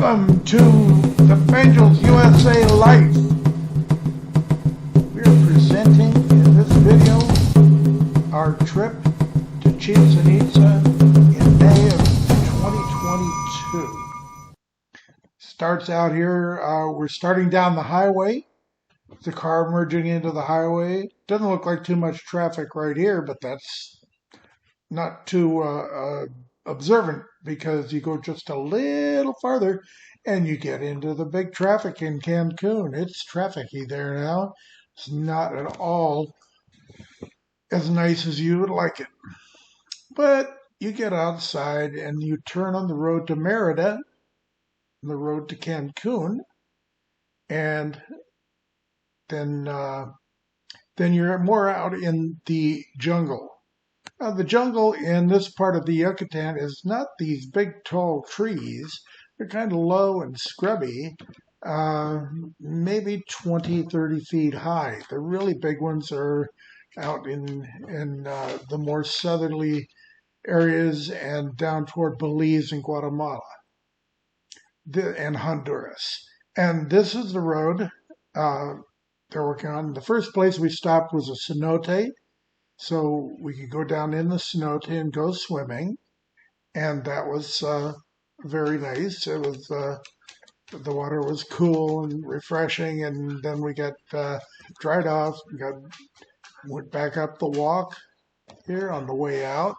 Welcome to the Bengals USA Life. We are presenting in this video our trip to Chitzen in May of 2022. Starts out here, we're starting down the highway. The car merging into the highway. Doesn't look like too much traffic right here, but that's not too observant because you go just a little farther and you get into the big traffic in Cancun. It's trafficy there now. It's not at all as nice as you would like it. But you get outside and you turn on the road to Merida, the road to Cancun, and then you're more out in the jungle. The jungle in this part of the Yucatan is not these big tall trees. They're kind of low and scrubby, maybe 20, 30 feet high. The really big ones are out in the more southerly areas and down toward Belize and Guatemala and Honduras. And this is the road they're working on. The first place we stopped was a cenote, so we could go down in the cenote and go swimming, and that was very nice. It was the water was cool and refreshing, and then we got dried off. Went back up the walk here on the way out.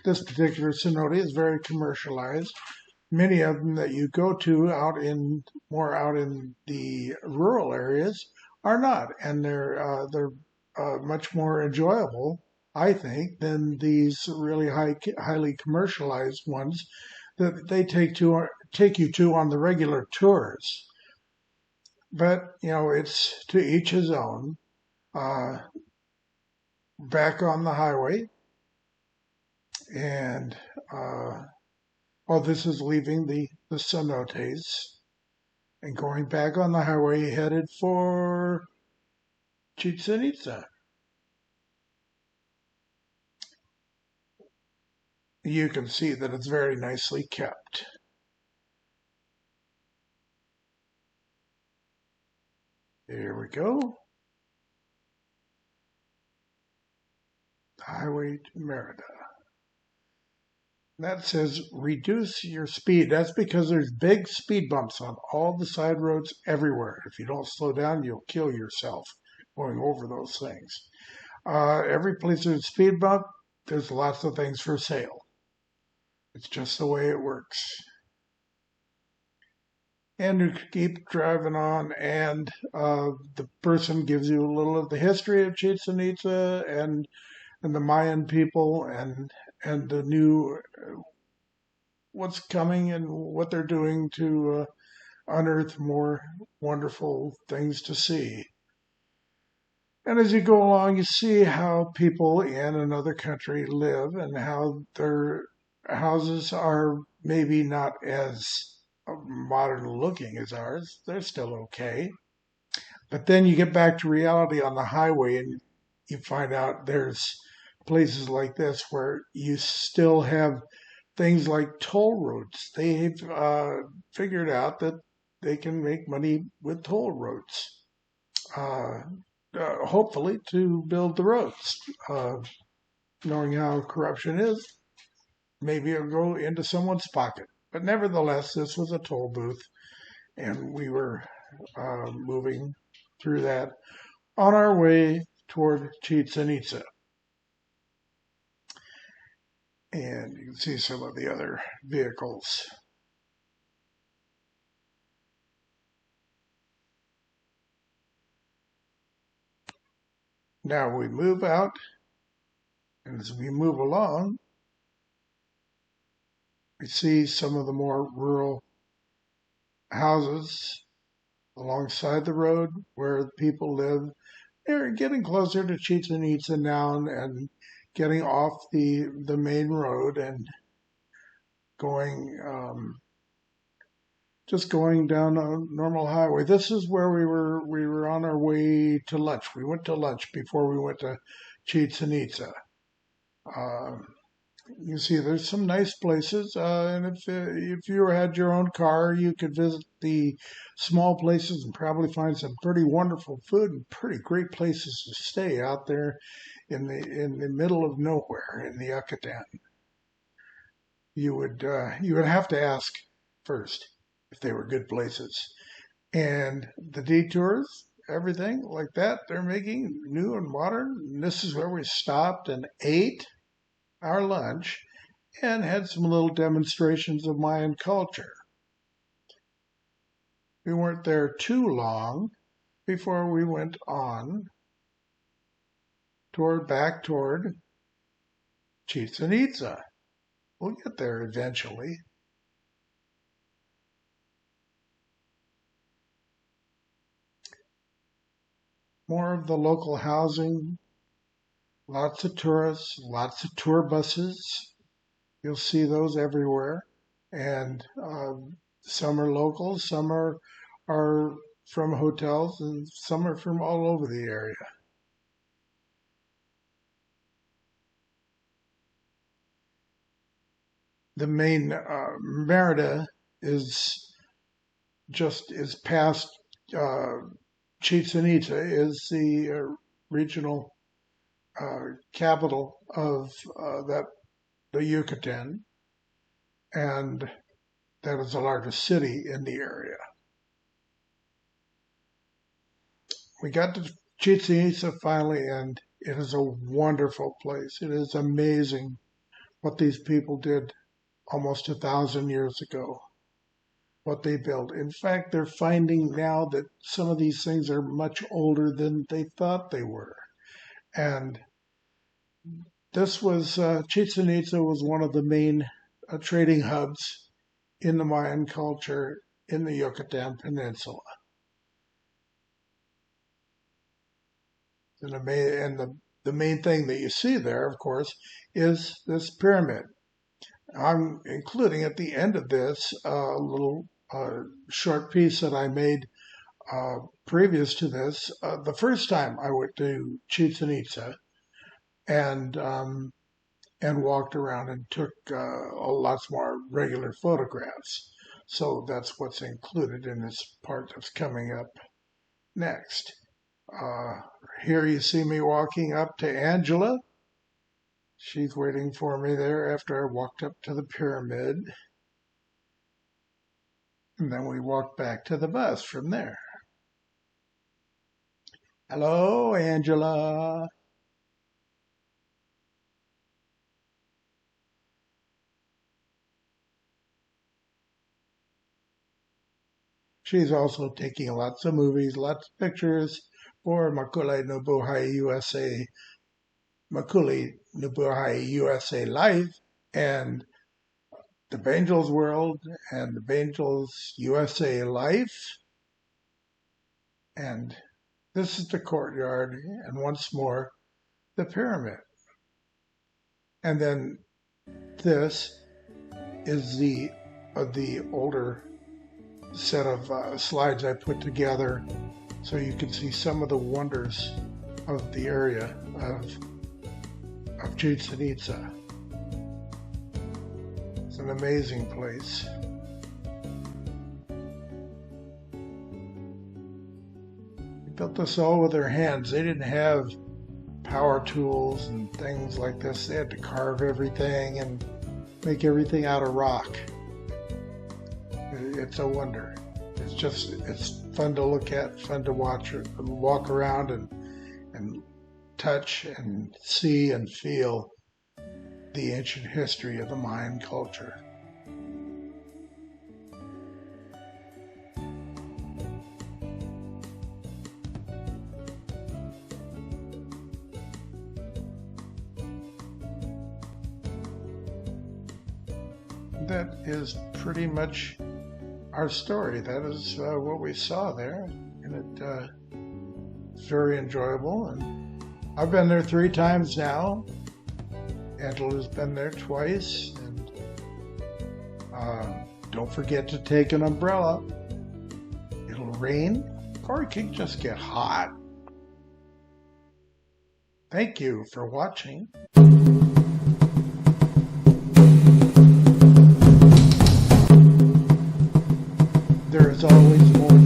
This particular cenote is very commercialized. Many of them that you go to out in the rural areas are not, and they're much more enjoyable, I think, than these really highly commercialized ones that they take you to on the regular tours. But it's to each his own. Back on the highway, and this is leaving the cenotes and going back on the highway, headed for Chitzen. You can see that it's very nicely kept. Here we go. Highway to Merida. That says reduce your speed. That's because there's big speed bumps on all the side roads everywhere. If you don't slow down, you'll kill yourself going over those things. Every place there's a speed bump, there's lots of things for sale. It's just the way it works. And you keep driving on, and the person gives you a little of the history of Chichen Itza and the Mayan people and the new what's coming and what they're doing to unearth more wonderful things to see. And as you go along, you see how people in another country live and how their houses are maybe not as modern looking as ours. They're still okay. But then you get back to reality on the highway and you find out there's places like this where you still have things like toll roads. They've figured out that they can make money with toll roads, hopefully to build the roads. Knowing how corruption is, maybe it'll go into someone's pocket. But nevertheless, this was a toll booth, and we were moving through that on our way toward Chichen. And you can see some of the other vehicles. Now we move out, and as we move along, we see some of the more rural houses alongside the road where people live. They're getting closer to Chichen Itza now and getting off the main road and going just going down a normal highway. This is where we were on our way to lunch. We went to lunch before we went to Chichen Itza. You see, there's some nice places, and if you had your own car, you could visit the small places and probably find some pretty wonderful food and pretty great places to stay out there in the middle of nowhere in the Yucatan. You would have to ask first if they were good places, and the detours, everything like that, they're making new and modern. And this is where we stopped and ate our lunch and had some little demonstrations of Mayan culture. We weren't there too long before we went on back toward Chitzen Itza. We'll get there eventually. More of the local housing, lots of tourists, lots of tour buses. You'll see those everywhere. And some are local, some are from hotels, and some are from all over the area. The main Merida is past Chichen Itza, is the regional capital of the Yucatan, and that is the largest city in the area. We got to Chichen Itza finally, and it is a wonderful place. It is amazing what these people did almost 1,000 years ago, what they built. In fact, they're finding now that some of these things are much older than they thought they were. And this was, Chichen Itza was one of the main trading hubs in the Mayan culture in the Yucatan Peninsula. And the main thing that you see there, of course, is this pyramid. I'm including at the end of this a little short piece that I made previous to this. The first time I went to Chichen Itza and walked around and took lots more regular photographs. So that's what's included in this part that's coming up next. Here you see me walking up to Angela. She's waiting for me there after I walked up to the pyramid. And then we walked back to the bus from there. Hello, Angela. She's also taking lots of movies, lots of pictures for Makuli Nubuhay USA. Makuli Nubuhay USA Live and the Bangels World and the Bangels USA Life. And this is the courtyard, and once more, the pyramid. And then this is the older set of slides I put together so you can see some of the wonders of the area of Chichen Itza. It's an amazing place. They built this all with their hands. They didn't have power tools and things like this. They had to carve everything and make everything out of rock. It's a wonder. It's fun to look at, fun to watch, walk around and touch and see and feel the ancient history of the Mayan culture. That is pretty much our story. That is what we saw there, and it's very enjoyable. And I've been there 3 times now. Angela's been there twice, and don't forget to take an umbrella. It'll rain, or it can just get hot. Thank you for watching. there is always more